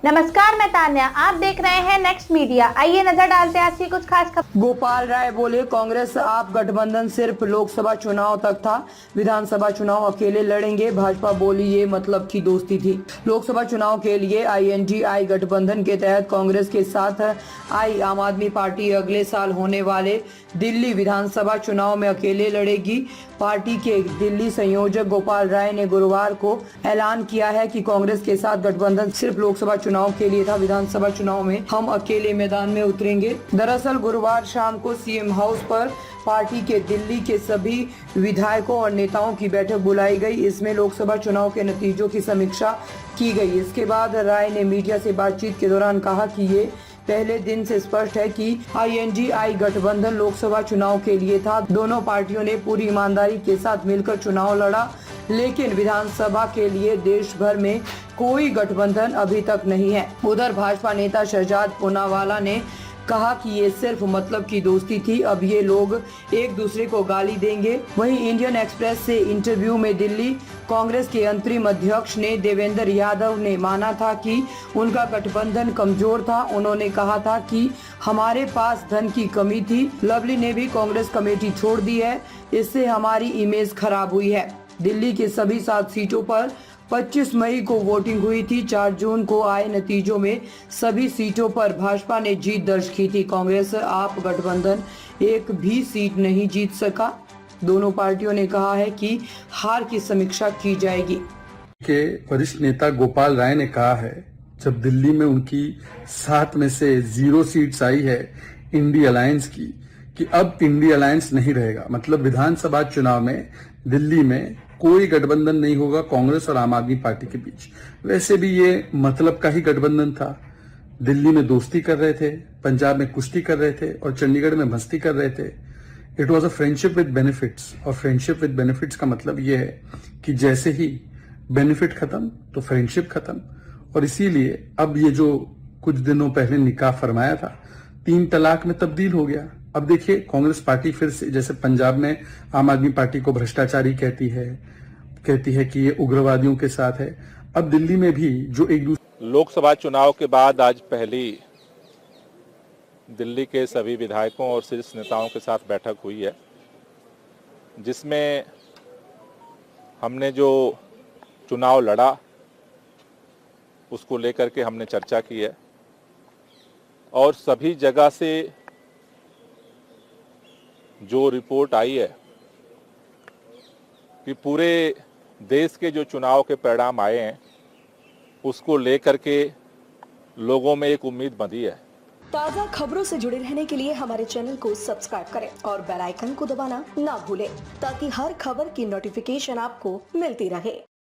नमस्कार, मैं तान्या। आप देख रहे हैं नेक्स्ट मीडिया। आइए नजर डालते हैं आज की कुछ खास खबर। गोपाल राय बोले, कांग्रेस आप गठबंधन सिर्फ लोकसभा चुनाव तक था, विधानसभा चुनाव अकेले लड़ेंगे। भाजपा बोली ये मतलब की दोस्ती थी। लोकसभा चुनाव के लिए INDI गठबंधन के तहत कांग्रेस के साथ आई आम आदमी पार्टी अगले साल होने वाले दिल्ली विधानसभा चुनाव में अकेले लड़ेगी। पार्टी के दिल्ली संयोजक गोपाल राय ने गुरुवार को ऐलान किया है कि कांग्रेस के साथ गठबंधन सिर्फ लोकसभा चुनाव के लिए था, विधानसभा चुनाव में हम अकेले मैदान में उतरेंगे। दरअसल गुरुवार शाम को CM हाउस पर पार्टी के दिल्ली के सभी विधायकों और नेताओं की बैठक बुलाई गई। इसमें लोकसभा चुनाव के नतीजों की समीक्षा की गई। इसके बाद राय ने मीडिया से बातचीत के दौरान कहा कि ये पहले दिन से स्पष्ट है कि INDI गठबंधन लोकसभा चुनाव के लिए था। दोनों पार्टियों ने पूरी ईमानदारी के साथ मिलकर चुनाव लड़ा, लेकिन विधानसभा के लिए देश भर में कोई गठबंधन अभी तक नहीं है। उधर भाजपा नेता शहजाद पूनावाला ने कहा कि ये सिर्फ मतलब की दोस्ती थी, अब ये लोग एक दूसरे को गाली देंगे। वहीं इंडियन एक्सप्रेस से इंटरव्यू में दिल्ली कांग्रेस के अंतरिम अध्यक्ष ने देवेंद्र यादव ने माना था कि उनका गठबंधन कमजोर था। उन्होंने कहा था कि हमारे पास धन की कमी थी। लवली ने भी कांग्रेस कमेटी छोड़ दी है, इससे हमारी इमेज खराब हुई है। दिल्ली के सभी 7 सीटों पर 25 मई को वोटिंग हुई थी। 4 जून को आए नतीजों में सभी सीटों पर भाजपा ने जीत दर्ज की थी। कांग्रेस आप गठबंधन एक भी सीट नहीं जीत सका। दोनों पार्टियों ने कहा है कि हार की समीक्षा की जाएगी। के वरिष्ठ नेता गोपाल राय ने कहा है, जब दिल्ली में उनकी 7 में से 0 सीट्स आई है इंडी अलायंस की, कि अब इंडी अलायंस नहीं रहेगा। मतलब विधानसभा चुनाव में दिल्ली में कोई गठबंधन नहीं होगा कांग्रेस और आम आदमी पार्टी के बीच। वैसे भी ये मतलब का ही गठबंधन था। दिल्ली में दोस्ती कर रहे थे, पंजाब में कुश्ती कर रहे थे और चंडीगढ़ में मस्ती कर रहे थे। It was a friendship with benefits, और फ्रेंडशिप विद बेनिफिट्स का मतलब ये है कि जैसे ही बेनिफिट खत्म तो फ्रेंडशिप खत्म। और इसीलिए अब ये जो कुछ दिनों पहले निकाह फरमाया था 3 तलाक में तब्दील हो गया। अब देखिए कांग्रेस पार्टी फिर से, जैसे पंजाब में आम आदमी पार्टी को भ्रष्टाचारी कहती है कि ये उग्रवादियों के साथ है, अब दिल्ली में भी जो एक दूसरे लोकसभा चुनाव के बाद आज पहली दिल्ली के सभी विधायकों और शीर्ष नेताओं के साथ बैठक हुई है, जिसमें हमने जो चुनाव लड़ा उसको लेकर के हमने चर्चा की है और सभी जगह से जो रिपोर्ट आई है कि पूरे देश के जो चुनाव के परिणाम आए हैं उसको लेकर के लोगों में एक उम्मीद बंधी है। ताज़ा खबरों से जुड़े रहने के लिए हमारे चैनल को सब्सक्राइब करें और बेल आइकन को दबाना ना भूलें, ताकि हर खबर की नोटिफिकेशन आपको मिलती रहे।